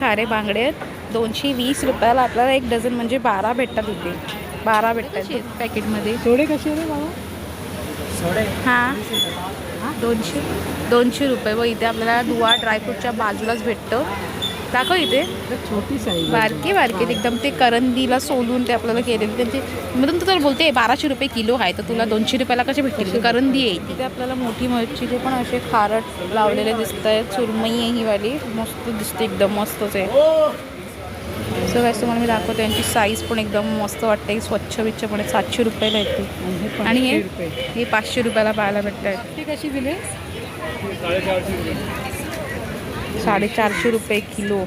खारे बांगडे आहेत 220 रुपयाला. आपल्याला एक डझन म्हणजे 12 भेटतात इथे. 12 भेटतात पॅकेटमध्ये. सोडे कसे रे बाबा? सोडे हां 200 रुपये. व इथे आपल्याला दुवा ड्रायफ्रूटच्या बाजूलाच भेटतं. दाखव इथे छोटी साईज बारके एकदम ते करंदीला सोलून ते आपल्याला केलेले त्यांचे. मग तुला बोलते 1200 रुपये किलो आहे तर तुला 200 रुपयाला कसे भेटतील? करंदी आहे तिथे. आपल्याला मोठी मच्छीचे पण असे खारट लावलेले दिसत आहेत. सुरमई आहे ही वाली, मस्त दिसते एकदम, मस्तच आहे. सो काय तुम्हाला मी दाखवते. यांची साईज पण एकदम मस्त वाटते, स्वच्छ पण 700 रुपयाला येते. आणि हे 500 रुपयाला पाहायला भेटत आहेत. ते कशी दिले? 450 रुपये किलो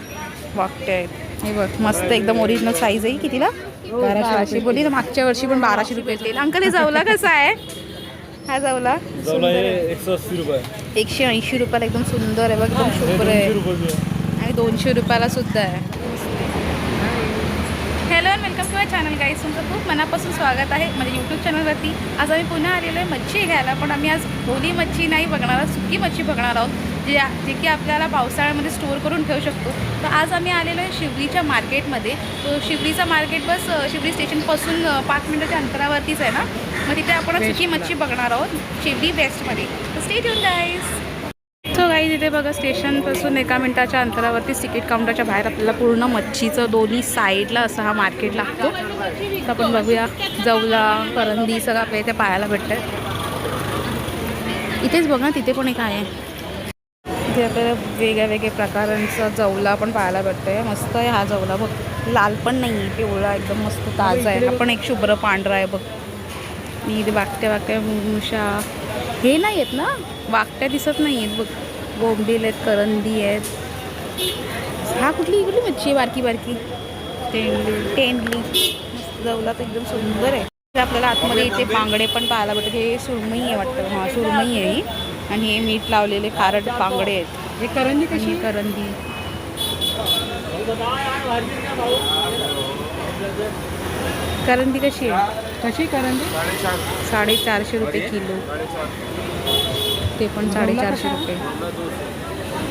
वागते आहेत. हे बघ मस्त एकदम ओरिजिनल साईज आहे. कितीला? 1200 बोलली ना. मागच्या वर्षी पण 1200 रुपये येईल. अंकल हे जावला कसा आहे? हा जावला 180 रुपये. 180 रुपयाला एकदम सुंदर आहे बघ, एकदम शुभ्र आहे. आणि 200 रुपयाला सुद्धा आहे. Hello and welcome to my channel guys. तुमचं खूप मनापासून स्वागत आहे माझ्या यूट्यूब चॅनलवरती. आज आम्ही पुन्हा आलेलो आहे मच्छी घ्यायला. पण आम्ही आज ओली मच्छी नाही बघणार आहोत, सुकी मच्छी बघणार आहोत, जे की आपल्याला पावसाळ्यामध्ये स्टोअर करून ठेवू शकतो. तर आज आम्ही आलेलो आहे शिवरीच्या मार्केटमध्ये. तो शिवरीचा मार्केट बस शिवरी स्टेशनपासून 5 मिनिटाच्या अंतरावरतीच आहे ना. मग तिथे आपण सुकी मच्छी बघणार आहोत शिवरी बेस्टमध्ये. तर stay tune guys. So guys इथे बघा स्टेशनपासून 1 मिनिटाच्या अंतरावरती तिकीट काउंटरच्या बाहेर आपल्याला पूर्ण मच्छीचं दोन्ही साईडला असं हा मार्केट लागतो. तर आपण बघूया जवला करंदी सगळं आपल्या इथे पाहायला भेटतं. इथेच बघ ना, तिथे पण एक आहे. इथे आपल्याला वेगळ्या प्रकारांचा जवला पण पाहायला भेटतोय. मस्त आहे हा जवला बघ, लाल पण नाही आहे, पिवळा एकदम मस्त ताजा आहे. हा पण एक शुभ्र पांढरा आहे बघ. मी इथे वाकट्या मुशा हे नाही आहेत ना, वाकट्या दिसत नाही आहेत बघ. बोंबील आहेत, करंदी आहेत. हा कुठली मच्छी आहे? बारकी टेंडली. मस्त जवला तर एकदम सुंदर आहे. आपल्याला आतमध्ये इथे बांगडे पण पाहायला भेटतात. हे सुरमई आहे वाटतं. हां सुरमई आहे ही. आणि हे मीठ लावलेले खारट बांगडे आहेत. हे करंदी कशी? करंदी कशी आहे? कशी करंदी? 450 रुपये किलो. ते पण 450 रुपये.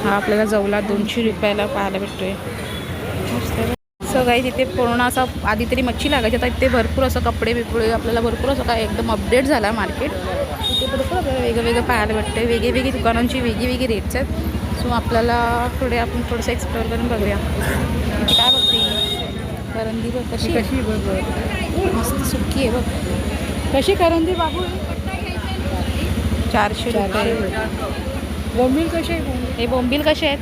हा आपल्याला जवला 200 रुपयाला पाहायला भेटतोय. सो गाईज इथे पूर्ण असा आधी तरी मच्छी लागायची, आता इथे भरपूर असं कपडे बिपडे आपल्याला भरपूर असं काय एकदम अपडेट झाला मार्केट. इथे भरपूर आपल्याला वेगळं पाहायला भेटतं. वेगळी दुकानांची वेगळी रेट्स आहेत. सो आपल्याला आपण थोडंसं एक्सप्लोअर करून बघूया. इथे काय बघते? करंदी बघ कशी मस्त सुकी आहे बघ. कशी करंदी बाबू? 400 रुपये. बोंबील कसे? हे बोंबील कसे आहेत?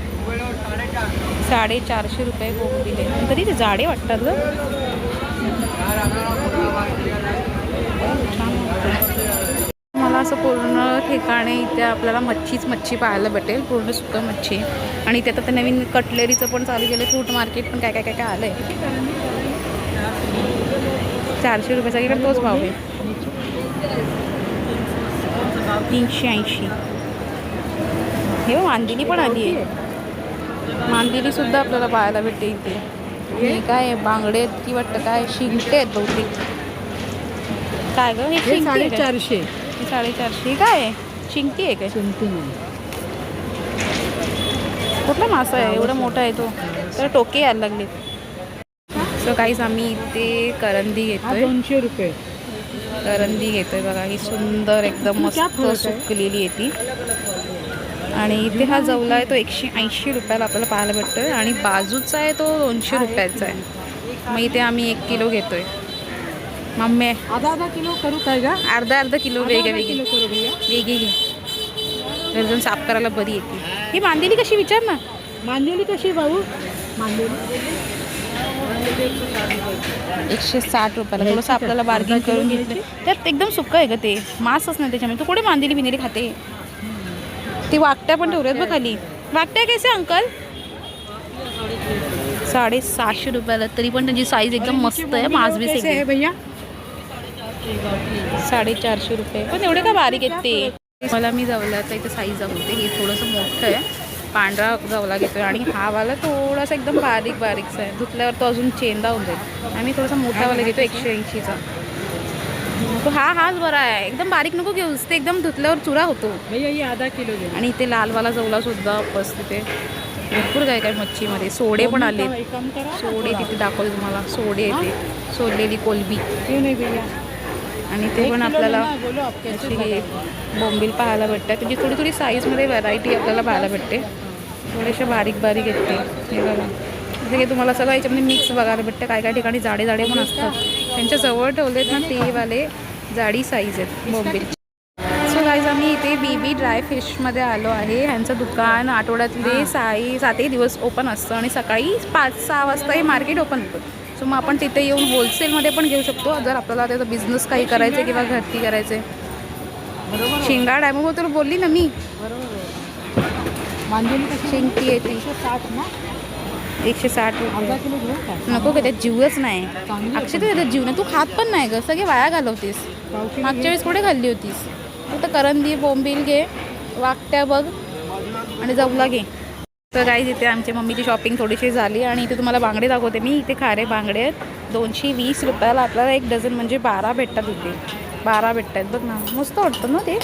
450 रुपये बोंबील आहे. तरी ते जाडे वाटतात ग. मला असं पूर्ण ठिकाणी इथे आपल्याला मच्छी पाहायला भेटेल. पूर्ण सुकं मच्छी. आणि इथे आता नवीन कटलेरीचं पण चालू केलं. फ्रूट मार्केट पण काय आलं आहे. 400 रुपयाचा इकडे तोच भाव आहे. 380. हे मांदिली पण आली आहे. मांदिली सुद्धा आपल्याला पाहायला भेटते इथे. हे काय बांगडे आहेत की वाटतं काय शिंगटे आहेत बहुतेक. काय ग हे? 450. 450 काय आहे? शिंगटी आहे काय? शिंगटी नाही. कुठला मासा आहे एवढा मोठा आहे तो? तर टोके यायला लागले. सो काहीच आम्ही इथे करंदी घेतोय. 200 रुपये करंदी घेतोय बघा. ही सुंदर एकदम मस्त सुकलेली आहे ती. आणि इथे हा जवला आहे तो 180 रुपयाला आपल्याला पाहायला भेटतोय. आणि बाजूचा आहे तो 200 रुपयाचा आहे. मग इथे आम्ही 1 किलो घेतोय. मम्मी आधा किलो करू काय का? अर्धा किलो वेगळी करू भैया. घे. गर्जन साफ करायला बरी येते. ही मांदेली कशी विचार ना? मांदेली कशी भाऊ? मांदेली 160 रुपयाला. थोडंसं आपल्याला बार्गिंग करून घेतलं. त्यात एकदम सुक्क आहे का ते? मांसच नाही त्याच्यामध्ये. तू कुठे मांदेली बिनेली खाते? ती वाकट्या पण ठेवल्यात बघ खाली. वाकट्या कैसे अंकल? 750 रुपयाला. तरी पण त्यांची साईज एकदम मस्त आहे. मासबीस आहे भैया. 450 रुपये. पण एवढे का बारीक आहेत ते? मला मी जवल्याचा इथे साईज दाखवते. हे थोडंसं मोठं आहे. पांढरा जवला घेतोय. आणि हा वाला थोडासा एकदम बारीकसा आहे. धुतल्यावर तो अजून चेंदा होऊन जाईल. आम्ही थोडासा मोठावाला घेतो 180चा. तो हाच बरा आहे. एकदम बारीक नको घेऊस, ते एकदम धुतल्यावर चुरा होतो. भैया आधा किलो घे. आणि इथे लालवाला जवला सुद्धा उपस्थित आहे. भरपूर काय काय मच्छीमध्ये सोडे पण आले. एक काम करा सोडे तिथे दाखवते तुम्हाला. सोडे येते, सोललेली कोलबी. क्यों नहीं भैया आणि ते पण आपल्याला बोलो आप कैसे अशी बोंबील पाहायला भेटतात. त्याची थोडी थोडी साईजमध्ये व्हरायटी आपल्याला पाहायला भेटते. थोडेसे बारीक बारीक येते हे बघा. जसं की तुम्हाला सगळं याच्यामध्ये मिक्स बघायला भेटतं. काय काय ठिकाणी जाडे जाडे पण असतात. त्यांच्या जवळ ठेवलेत ना ते वाले जाडी साईज आहेत बोंबील. सो गाईज आम्ही इथे बीबी ड्राय फिशमध्ये आलो आहे. ह्यांचं दुकान आठवड्यातले 7 दिवस ओपन असतं आणि सकाळी 5-6 वाजता हे मार्केट ओपन होतं. सो मग आपण तिथे येऊन होलसेलमध्ये पण घेऊ शकतो जर आपल्याला त्याचा बिझनेस काही करायचं किंवा घरती करायचे. शिंगाड आहे मग तुला बोलली ना मी. मांदेली कशी शिंगटी येते 160 ना 160 अर्धा रुपये. किलो घेऊ का नको का त्यात जीवच नाही. चांगली आहे अक्षय त्याच्यात जीव नाही. तू खात पण नाही ग. सगळे वाया घालवतेस. पाव किलो मागच्या वेळेस कुठे खाल्ली होतीस. तू तर करंदी बोंबील घे, वाकट्या बघ आणि जवला घे. तर काही तिथे आमच्या मम्मीची शॉपिंग थोडीशी झाली आणि इथे तुम्हाला बांगडे दाखवते मी. इथे खारे बांगडे आहेत 220 रुपयाला आपल्याला 1 डझन म्हणजे 12 भेटतात. इथे 12 भेटतात बघ ना. मस्त वाटतं ना ते.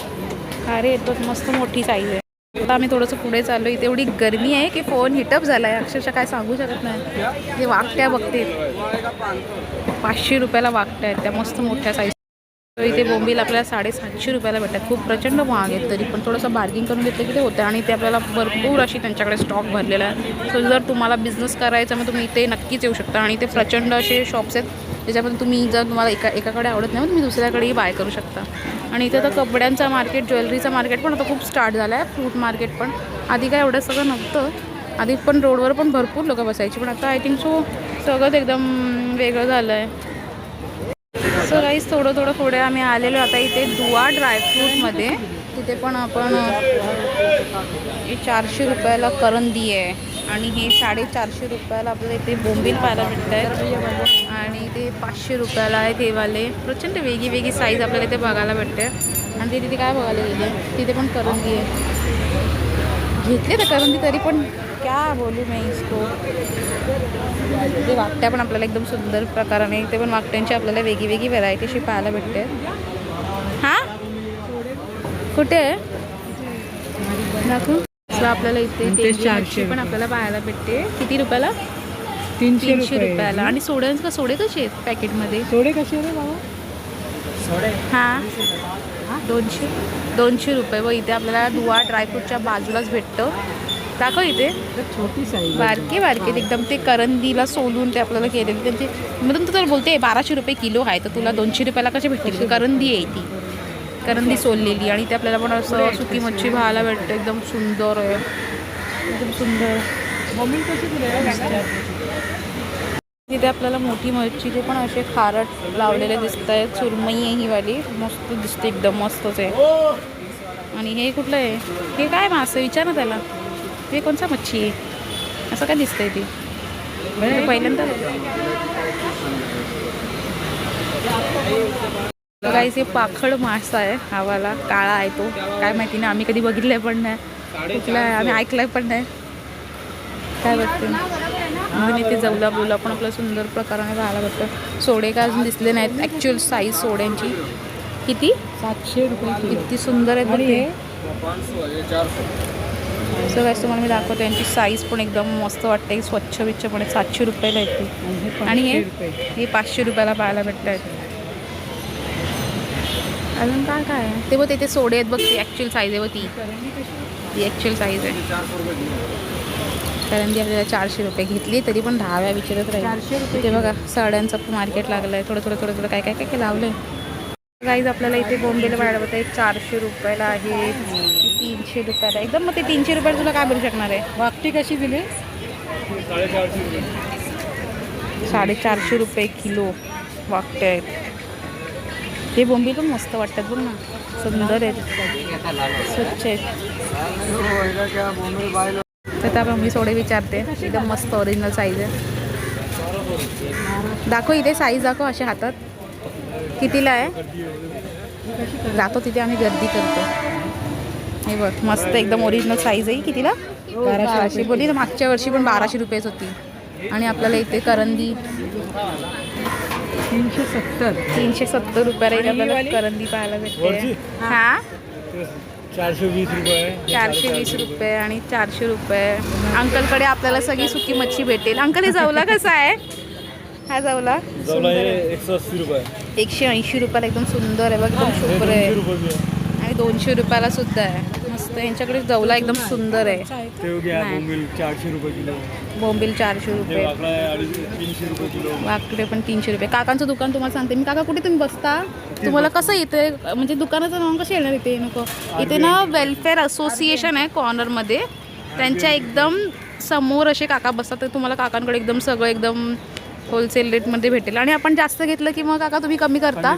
खारे आहेत बघ, मस्त मोठी साईज आहे. आता आम्ही थोडंसं पुढे चाललो. इथे एवढी गरमी आहे की फोन हिटअप झाला आहे. अक्षरशः काय सांगू शकत नाही. ते वाकट्या बघते 500 रुपयाला वाकट्या आहेत त्या मस्त मोठ्या साईज. इथे बोंबील आपल्याला 750 रुपयाला भेटतात. खूप प्रचंड महाग आहेत तरी पण थोडंसं बार्गिंग करून घेतलं की ते होतं आणि ते आपल्याला भरपूर अशी त्यांच्याकडे स्टॉक भरलेला आहे. सो जर तुम्हाला बिझनेस करायचा मग तुम्ही इथे नक्कीच येऊ शकता. आणि ते प्रचंड असे शॉप्स आहेत ज्याच्यामध्ये तुम्ही जर तुम्हाला एकाकडे आवडत नाही तुम्ही दुसऱ्याकडेही बाय करू शकता. आणि इथे तर कपड्यांचा मार्केट, ज्वेलरीचा मार्केट पण आता खूप स्टार्ट झालं आहे. फ्रूट मार्केट पण. आधी काय एवढं सगळं नव्हतं. आधी पण रोडवर पण भरपूर लोक बसायची पण आता आय थिंक सो सगळंच एकदम वेगळं झालं आहे. सो गाईज थोडं पुढे आम्ही आलेलो आता इथे दुआ ड्रायफ्रूटमध्ये. तिथे पण आपण 400 रुपयाला करंदी आहे आणि हे 450 रुपयाला आपल्याला इथे बोंबील पाहायला भेटत आहेत. आणि ते 500 रुपयाला आहे ते वाले. प्रचंड वेगळी साईज आपल्याला इथे बघायला भेटते. आणि ते तिथे काय बघायला गेले तिथे पण करंदी आहे. घेतले तर करंदी तरी पण क्या बोलू मैं इसको. ते वाकट्या पण आपल्याला एकदम सुंदर प्रकाराने. इथे पण वाकट्यांची आपल्याला वेगळी व्हरायटी अशी पाहायला भेटते. हां कुठे आहे दाखवू. सो आपल्याला इथे 400 पण आपल्याला पाहायला भेटते. किती रुपयाला. 300 रुपयाला. आणि सोडे कसे आहेत पॅकेटमध्ये. सोडे कसे रे बाबा. हां 200 रुपये. व इथे आपल्याला दुआ ड्रायफ्रूटच्या बाजूलाच भेटतं. दाखव इथे छोटी साईज बारके एकदम. ते करंदीला सोलून ते आपल्याला केलेले त्यांचे. मधून तर बोलते 1200 रुपये किलो आहे तर तुला 200 रुपयाला कसे भेटतील. करंदी आहे ती, करंदी सोललेली. आणि ते आपल्याला पण असं सुकी मच्छी पाहायला भेटतं. एकदम सुंदर आहे, एकदम सुंदर. मम्मी कशी दिली. तिथे आपल्याला मोठी मच्छीचे पण असे खारट लावलेले दिसत आहेत. सुरमई आहे ही वाली. मस्त दिसते एकदम मस्तच आहे. आणि हे कुठलं आहे. हे काय मासे विचार ना त्याला. हे कोणता मच्छी आहे असं काय दिसतंय ती. पहिल्यांदा काही हे पाखड मासा आहे. हावाला काळा आहे तो. काय माहिती नाही आम्ही कधी बघितलंय पण नाही. कुठला आहे आम्ही ऐकलंय पण नाही. काय बघते म्हणून इथे जवला बोला पण आपल्याला सुंदर प्रकाराने पाहायला भेटतं. सोडे काय अजून दिसले नाहीत. ॲक्च्युअल साईज सोड्यांची किती 700 रुपये. किती सुंदर आहेत बघ ते. सो काय तुम्हाला मी दाखवतो. यांची साईज पण एकदम मस्त वाटते. स्वच्छ पण 700 रुपयाला येते. आणि हे 500 रुपयाला पाहायला भेटत आहेत. अजून काय आहे ते बघ. तिथे सोडे आहेत बघ. ती ॲक्च्युअल साईज आहे व ती ॲक्च्युअल साईज आहे. करंदी आपल्याला 400 रुपये घेतली तरी पण 10 वेळा विचारत राहील. 400 रुपये. इथे बघा साड्यांचं मार्केट लागलं आहे. थोडं काय लावलं आहे. गाईज आपल्याला इथे बोंबीला पाहायला भेटतं. 400 रुपयाला आहे. 300 रुपयाला एकदम. मग ते 300 रुपयाला तुला काय भरू शकणार आहे. वाकटी कशी दिली. 450 रुपये किलो वाकटे आहेत. हे बोंबील पण मस्त वाटतात बघ ना. सुंदर आहेत, स्वच्छ आहेत. तर आता मी सोडे विचारते. एकदम मस्त ओरिजिनल साईज आहे. दाखव इथे साईज दाखव अशा हातात. कितीला आहे. जातो तिथे आम्ही गर्दी करतो. हे बघ मस्त एकदम ओरिजिनल साईज आहे. कितीला 1200 बोलली ना. मागच्या वर्षी पण 1200 रुपयेच होती. आणि आपल्याला इथे करंदी 370 रुपयाला आपल्याला करंदी पाहायला भेटते. हां 420 रुपये आहे. 420 रुपये आणि 400 रुपये. अंकलकडे आपल्याला सगळी सुकी मच्छी भेटेल. अंकल हे जवला कसा आहे? हा जवला जवला हे 180 रुपये आहे. 180 रुपयाला एकदम सुंदर आहे बघ, एकदम हे शुभ्र 200 आहे. रुपये बी आहे. आणि 200 रुपयाला सुद्धा आहे. मस्त यांच्याकडे जवला एकदम सुंदर आहे. ते घ्या नाही. बोंबील 400 रुपये किलो. बोंबील 400 हे रुपये. वाकडा आहे 300 रुपये किलो. वाकडे पण 300 रुपये. काकांचं दुकान तुम्हाला सांगते मी. काका कुठे तुम्ही बसता? तुम्हाला कसं येते म्हणजे दुकानाचं नाव कसं येणार इथे? नको इथे ना वेलफेअर असोसिएशन आहे कॉर्नरमध्ये, त्यांच्या एकदम समोर असे काका बसतात. तर तुम्हाला काकांकडे एकदम सगळं एकदम होलसेल रेटमध्ये भेटेल. आणि आपण जास्त घेतलं की मग काका तुम्ही कमी करता?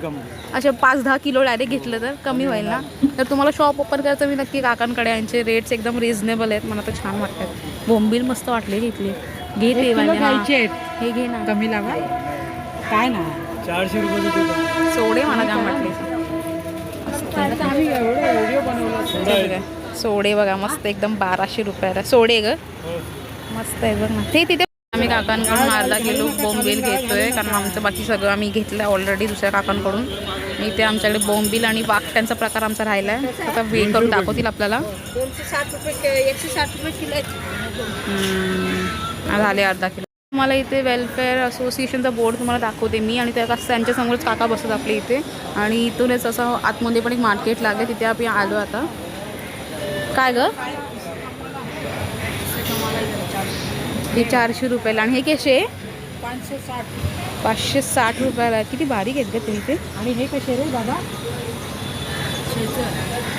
असे 5-10 किलो डायरेक्ट घेतलं तर कमी होईल ना? तर तुम्हाला शॉप ओपन करायचं मी नक्की काकांकडे. यांचे रेट्स एकदम रिझनेबल आहेत. मला तर छान वाटतात. बोंबील मस्त वाटले घेतली. घे ते घ्यायचे आहेत. हे घे ना. कमी लावा काय ना 400 रुपये देतो. सोडे मला जाम वाटले. आम्ही एवढं व्हिडिओ बनवला. सोडा आहे. सोडे बघा मस्त एकदम 1200 रुपयाला सोडे ग. हो. मस्त आहे बघ ना. ते तिथे आम्ही काकांकडून अर्धा किलो बोंबील घेतोय कारण आमचं बाकी सगळं आम्ही घेतलं ऑलरेडी दुसऱ्या काकांकडून. इथे आमच्याकडे बोंबील आणि वाकट्यांचा प्रकार आमचा राहिला आहे. आता वे करून दाखवतील आपल्याला. 260 रुपये 160 रुपये किलो. झाले अर्धा किलो. तुम्हाला इथे वेलफेअर असोसिएशनचा बोर्ड तुम्हाला दाखवते मी. आणि त्या कसं त्यांच्यासमोरच काका बसतात आपले इथे. आणि इथूनच असं आतमध्ये पण एक मार्केट लागले तिथे आपण आलो आता. काय ग हे 400 रुपयाला. आणि हे कसे? 560 रुपयाला. किती बारीक आहेत ग तुम्ही ते. आणि हे कसे रे दादा?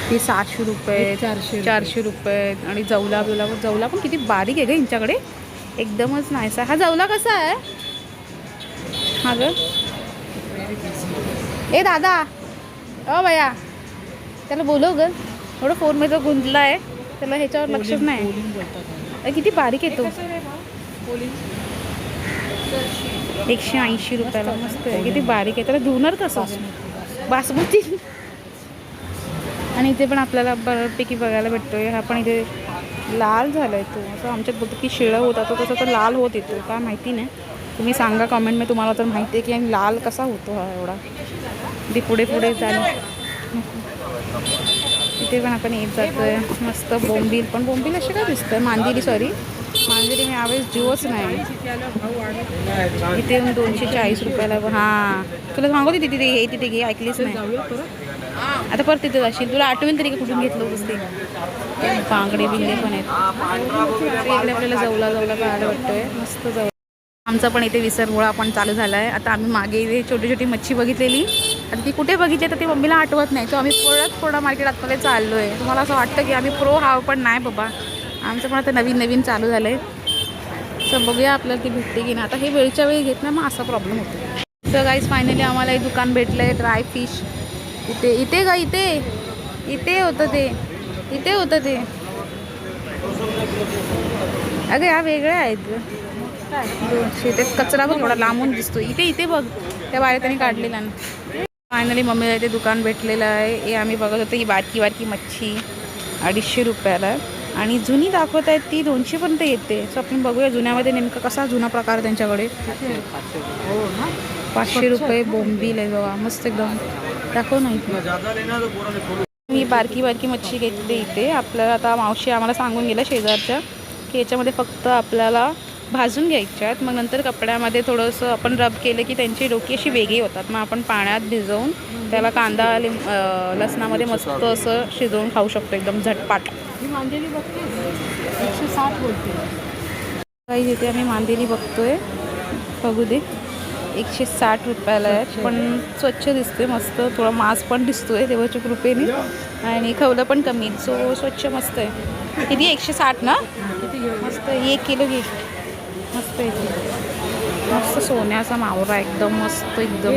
हे 700 रुपये 400 रुपये. आणि जवला पण किती बारीक आहे ग यांच्याकडे. एकदमच नाहीसा. हा जवला कसा आहे? हा ग ए दादा ओ भैया त्याला बोलव ग. थोडं फोनमध्ये गुंतला आहे त्याला, ह्याच्यावर लक्षच नाही. किती बारीक आहे तो. 180 रुपयाला. मस्त आहे. किती बारीक आहे. त्याला धुणार कसं? बासमती. आणि इथे पण आपल्याला बऱ्यापैकी बघायला भेटतोय. हा पण इथे लाल झाला आहे तो. असं आमच्यात बोलतो की शिळा होता तो तसं तर लाल होत येतो का माहिती नाही. तुम्ही सांगा कमेंटमध्ये तुम्हाला तर माहिती आहे की लाल कसा होतो हा एवढा. इथे पुढे झालं. इथे पण आपण येत जातोय. मस्त बोंबील. पण बोंबील असे काय दिसतं? मांदेली मी यावेळेस जीवच नाही. इथे येऊन 240 रुपयाला. हां तुला सांगू तिथे तिथे घे ऐकलीच नाही. आता परत तिथे जाशील. तुला आठवेल तरी का कुठून घेतलं होतंस ते. बांगडे बिंगडे पण आहेत. इकडे आपल्याला जवला पाहायला वाटतोय. मस्त जवळ. आमचा पण इथे विसरगोळा पण चालू झाला आहे. आता आम्ही मागे इथे छोटी मच्छी बघितलेली. आता ती कुठे बघितली तर ती मम्मीला आठवत नाही. तो आम्ही थोडा मार्केट आतमध्ये चाललो आहे. तुम्हाला असं वाटतं की आम्ही प्रो हाव पण नाही बाबा. आमचं पण आता नवीन चालू झालं आहे. तर बघूया आपल्याला ती भेटते की नाही. आता हे वेळच्या वेळी घेत ना मग असा प्रॉब्लेम होतो. तर गाईज फायनली आम्हाला एक दुकान भेटलं आहे ड्राय फिश. इथे होतं ते. अगं या वेगळ्या आहेत. 200. ते कचरा बघ एवढा लांबून दिसतो. इथे बघ त्या बाहेर त्यांनी काढलेला ना. फायनली मम्मीला इथे दुकान भेटलेलं आहे. हे आम्ही बघत होतो. ही बारकी मच्छी 250 रुपयाला. आणि जुनी दाखवत आहेत ती 200पर्यंत येते. सो आपण बघूया जुन्यामध्ये नेमका कसा जुना प्रकार त्यांच्याकडे. 500 रुपये बोंबील आहे बघा. मस्त एकदम दाखव नाही. मी बारकी मच्छी घेतली इथे. आपल्याला आता मावशी आम्हाला सांगून गेलं शेजारच्या की याच्यामध्ये फक्त आपल्याला भाजून घ्यायच्या आहेत. मग नंतर कपड्यामध्ये थोडंसं आपण रब केलं की त्यांची डोकी अशी वेगळी होतात. मग आपण पाण्यात भिजवून त्याला कांदा लसणामध्ये मस्त असं शिजवून खाऊ शकतो एकदम झटपाट. मांदेली बघते 160 बोलते. काही इथे आम्ही मांदेली बघतोय. बघू दे. 160 रुपयाला आहे. पण स्वच्छ दिसते मस्त. थोडा मांस पण दिसतोय देवाच्या कृपेने. आणि खवलं पण कमी. सो स्वच्छ मस्त आहे. किती 160 ना? मस्त 1 किलो घे. मस्त आहे. मस्त सोन्याचा मावरा एकदम मस्त एकदम.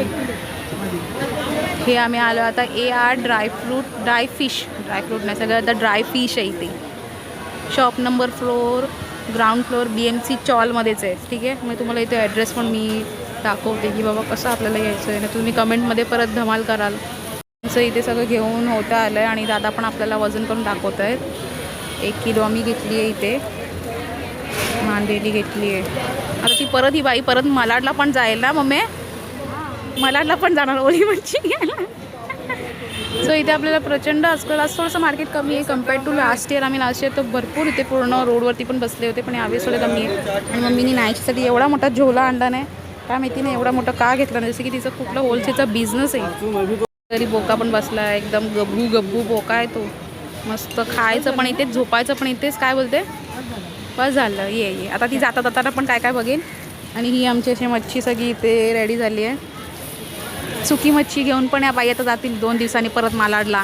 हे आम्ही आलो आता AR ड्राय फिश नाही सगळं आता ड्राय फिश आहे इथे. Shop number ground floor BMC चॉलमध्येच आहे. ठीक आहे. मग तुम्हाला इथे ॲड्रेस पण मी दाखवते की बाबा कसं आपल्याला यायचं आहे. ना तुम्ही कमेंटमध्ये परत धमाल कराल. असं इथे सगळं घेऊन होतं आलं आहे. आणि दादा पण आपल्याला वजन करून दाखवत आहेत. 1 किलो आम्ही घेतली आहे इथे. मांदेली घेतली आहे. आता ती परत ही बाई परत मलाडला पण जाईल ना मम्मी. मलाडला पण जाणार ओली मच्छी घ्यायला. सो इथे आपल्याला प्रचंड आजकाल आज थोडंसं मार्केट कमी आहे कम्पेअर्ड टू लास्ट इयर. आम्ही लास्ट इयर तर भरपूर इथे पूर्ण रोडवरती पण बसले होते, पण यावेळेस थोडं कमी आहे. आणि मम्मीनी नाईटसाठी एवढा मोठा झोला आणला नाही, काय माहिती नाही एवढा मोठा का घेतला नाही, जसं की तिचं कुठलं होलसेलचा बिझनेस आहे. तरी बोका पण बसला आहे, एकदम गब्बू गब्बू बोका आहे तो. मस्त खायचं पण इथेच, झोपायचं पण इथेच. काय बोलते बस झालं, ये आता ती जाता जाताना पण काय काय बघेल. आणि ही आमची अशी मच्छी सगळी इथे रेडी झाली आहे. सुकी मच्छी घेऊन पण या बाई आता जातील 2 दिवसांनी परत मालाडला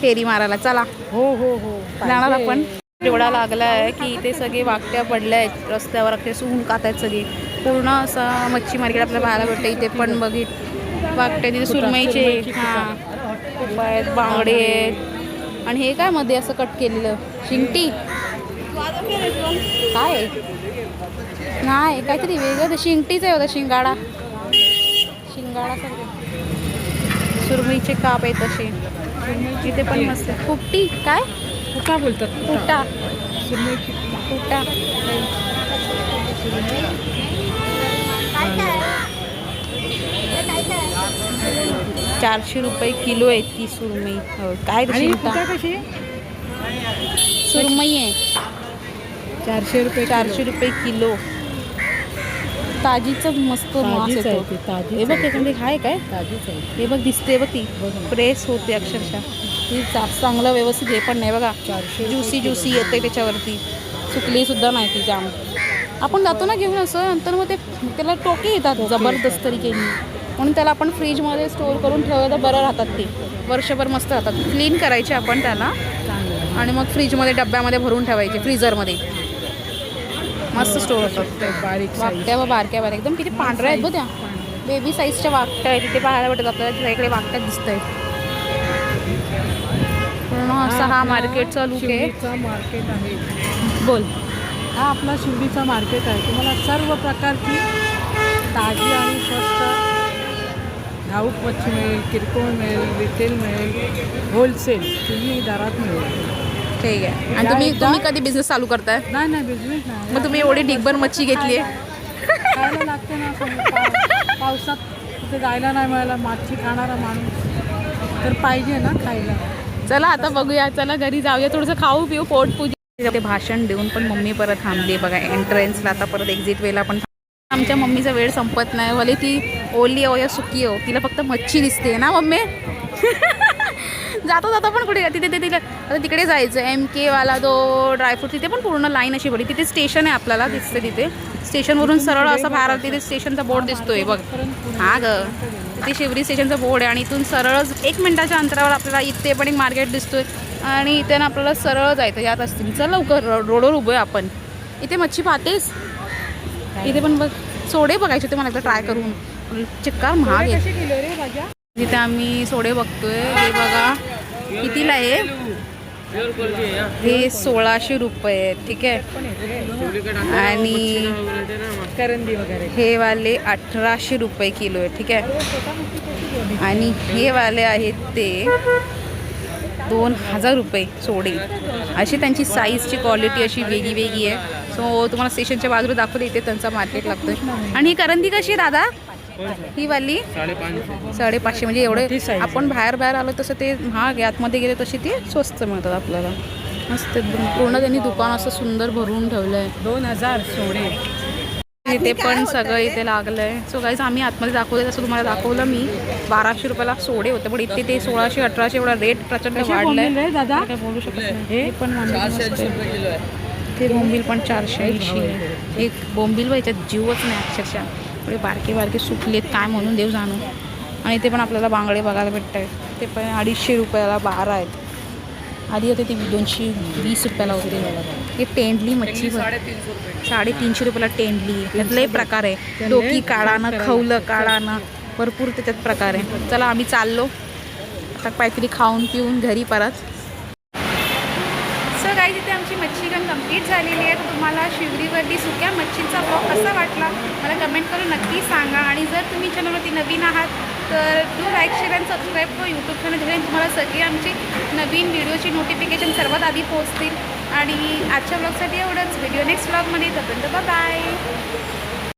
फेरी मारायला. चला हो हो हो जाणार आपण. एवढा लागला आहे की इथे सगळे वाकट्या पडल्या आहेत रस्त्यावर, अख्खे सून खात आहेत सगळे. पूर्ण असं मच्छी मार्केट आपल्याला पाहायला भेटतं. इथे पण बघित वाकट्या तिथे सुरमईचे हां खूप आहेत, बांगडे आहेत. आणि हे काय मध्ये असं कट केलेलं शिंगटी काय नाही काहीतरी वेगळं, ते शिंगटीच आहे होता शिंगाडा सगळे. सुरमईचे काप आहेत तसे इथे पण मस्त. कुपटी काय कुठा बोलतात कुटा सुरमईची कुटा 400 रुपये किलो आहे ती सुरमई. काय आणि कशी कुठा कशी सुरमई आहे 400 रुपये 400 रुपये किलो. ताजीच मस्त मांस ताजीच आहे येतो. ती, ताजीच हे बघ आहे. त्याच्यामध्ये हाय काय ताजीच आहे. हे बघ दिसते बघ ती प्रेस होते अक्षरशः. ती चांगलं व्यवस्थित हे पण नाही बघा, 400 ज्युसी येते त्याच्यावरती, सुकली सुद्धा नाही ती जाम. आपण जातो ना घेऊन असं नंतर मग ते त्याला टोके येतात जबरदस्त तरीकेने, म्हणून त्याला आपण फ्रीजमध्ये स्टोअर करून ठेवलं तर बरं राहतात. ते वर्षभर मस्त राहतात. क्लीन करायचे आपण त्याला आणि मग फ्रीजमध्ये डब्यामध्ये भरून ठेवायचे फ्रीझरमध्ये, मस्त स्टोअर होतात. बारीक वाकट्या व बारक्या बारीक एकदम किती पांढऱ्या आहेत बघ त्या बेबी साईजच्या वाकट्या आहेत. तिथे पाहायला भेटत आपल्याला, इकडे वाकट्या दिसत आहेत. पूर्ण असा हा मार्केटचा लुक आहे. शिवडीचा मार्केट आहे. बोल. हा आपला शिवडीचा मार्केट आहे. तुम्हाला सर्व प्रकारची ताजी आणि स्वस्त घाऊक मच्छी मिळेल, किरकोळ मिळेल, रिटेल मिळेल, होलसेल तुम्ही दरात मिळेल. ठीक आहे. आणि तुम्ही कधी बिझनेस चालू करताय? नाही बिझनेस नाही. मग तुम्ही एवढी ढिगभर मच्छी घेतली आहे? खायला लागते ना. पावसात कुठे जायला नाही मिळाला, मच्छी खाणारा माणूस तर पाहिजे ना खायला. चला आता बघूया, चला घरी जाऊया, थोडंसं खाऊ पिऊ, पोट पूजा. ते भाषण देऊन पण मम्मी परत थांबली बघा एंट्रन्सला. आता परत एक्झिट वेला पण आमच्या मम्मीचा वेळ संपत नाही. भले ती ओली हो या सुकी हो, तिला फक्त मच्छी दिसते ना मम्मी. जाता पण कुठे तिथे तिला आता तिकडे जायचं MK वाला तो ड्रायफ्रूट, तिथे पण पूर्ण लाईन अशी भरली. तिथे स्टेशन आहे आपल्याला दिसते, तिथे स्टेशनवरून सरळ असं बाहेर तिथे स्टेशनचा बोर्ड दिसतोय बघ. हा ग तिथे शिवरी स्टेशनचा बोर्ड आहे आणि इथून सरळच 1 मिनिटाच्या अंतरावर आपल्याला इथे पण एक मार्केट दिसतोय. आणि इथे ना आपल्याला सरळ जायचं यात असतील. चल लवकर, रोडवर उभं आहे आपण. इथे मच्छी पाहतेस, इथे पण बघ सोडे बघायचे होते मला एकदा ट्राय करून. चिक्कार महाग आहे. किलो रे भाज्या? इथे आम्ही सोडे बघतोय. हे बघा कितीला आहे हे 1600 रुपये आहेत. ठीक आहे. आणि करंदी वगैरे हे वाले 1800 रुपये किलो आहे. ठीक आहे. आणि हे वाले आहेत ते 2000 रुपये सोडे. अशी त्यांची साईजची क्वालिटी अशी वेगळी आहे. सो तुम्हाला स्टेशनच्या बाजूला दाखवते, इथे त्यांचा मार्केट लागतोय. आणि ही करंदी कशी आहे दादा? ही वाली 550. म्हणजे एवढे आपण बाहेर आलो तसं ते महाग, आतमध्ये गेले तशी ती स्वस्त मिळतात आपल्याला. मस्त पूर्ण त्यांनी दुकान असं सुंदर भरून ठेवलं आहे. 2000 सोडे. इथे पण सगळं इथे लागलं आहे. सो गाईज आम्ही आतमध्ये दाखवलं तसं तुम्हाला दाखवलं मी. 1200 रुपयाला सोडे होते, पण इथे ते 1600-1800 एवढा रेट प्रचंड वाढलाय दादा. काय बोलू शकत नाही. हे पण ते बोंबील पण 480 आहे. एक बोंबील याच्यात जीवच नाही अक्षरशः. एवढे बारके सुकलेत काय म्हणून देव जाणू. आणि इथे पण आपल्याला बांगडे बघायला भेटत आहेत. ते पण 250 रुपयाला 12 आहेत. आधी होते ते 220 रुपयाला होते. हे टेंडली मच्छी 350 रुपयाला टेंडली. त्यातले प्रकार आहे, डोकी काढानं, खवलं काढानं, भरपूर त्याच्यात प्रकार आहे. चला आम्ही चाललो आता काहीतरी खाऊन पिऊन घरी परत. सो गाईज इथे आमची मच्छी गन कंप्लीट झालेली आहे. तर तुम्हाला शिवरीवरती सुक्या मच्छीचा ब्लॉग कसा वाटला मला कमेंट करून नक्की सांगा. आणि जर तुम्ही चॅनलवरती नवीन आहात तर डू लाईक, शेअर आणि सबस्क्राईब करू यूट्यूब चॅनल. जेणे तुम्हाला सगळी आमची नवीन व्हिडिओची नोटिफिकेशन सर्वात आधी पोहोचतील. आणि आजच्या ब्लॉगसाठी एवढंच. व्हिडिओ नेक्स्ट ब्लॉगमध्ये. तोपर्यंत बाय.